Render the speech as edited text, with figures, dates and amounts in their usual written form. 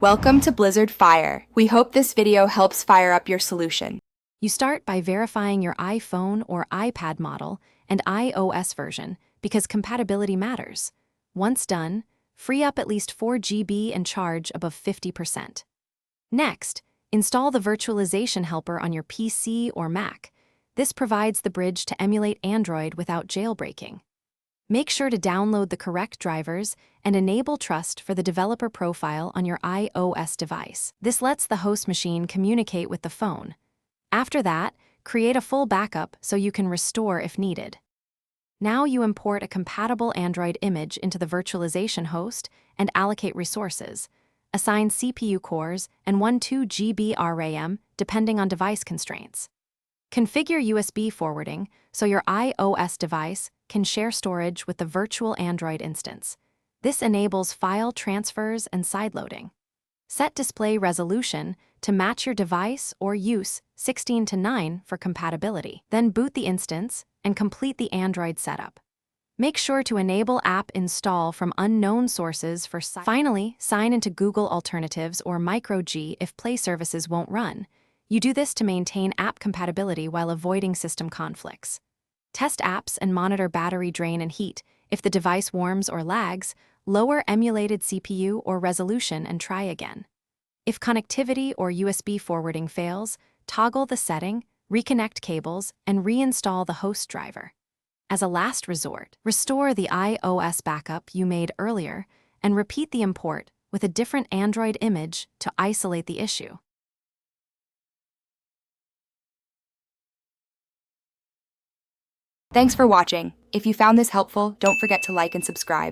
Welcome to Blizzard Fire. We hope this video helps fire up your solution. You start by verifying your iPhone or iPad model and iOS version because compatibility matters. Once done, free up at least 4 GB and charge above 50%. Next, install the virtualization helper on your PC or Mac. This provides the bridge to emulate Android without jailbreaking. Make sure to download the correct drivers and enable trust for the developer profile on your iOS device. This lets the host machine communicate with the phone. After that, create a full backup so you can restore if needed. Now you import a compatible Android image into the virtualization host and allocate resources. Assign CPU cores and 2 GB RAM depending on device constraints. Configure USB forwarding so your iOS device can share storage with the virtual Android instance. This enables file transfers and sideloading. Set display resolution to match your device or use 16:9 for compatibility. Then boot the instance and complete the Android setup. Make sure to enable app install from unknown sources for Finally, sign into Google Alternatives or MicroG if Play services won't run. You do this to maintain app compatibility while avoiding system conflicts. Test apps and monitor battery drain and heat. If the device warms or lags, lower emulated CPU or resolution and try again. If connectivity or USB forwarding fails, toggle the setting, reconnect cables, and reinstall the host driver. As a last resort, restore the iOS backup you made earlier and repeat the import with a different Android image to isolate the issue. Thanks for watching. If you found this helpful, don't forget to like and subscribe.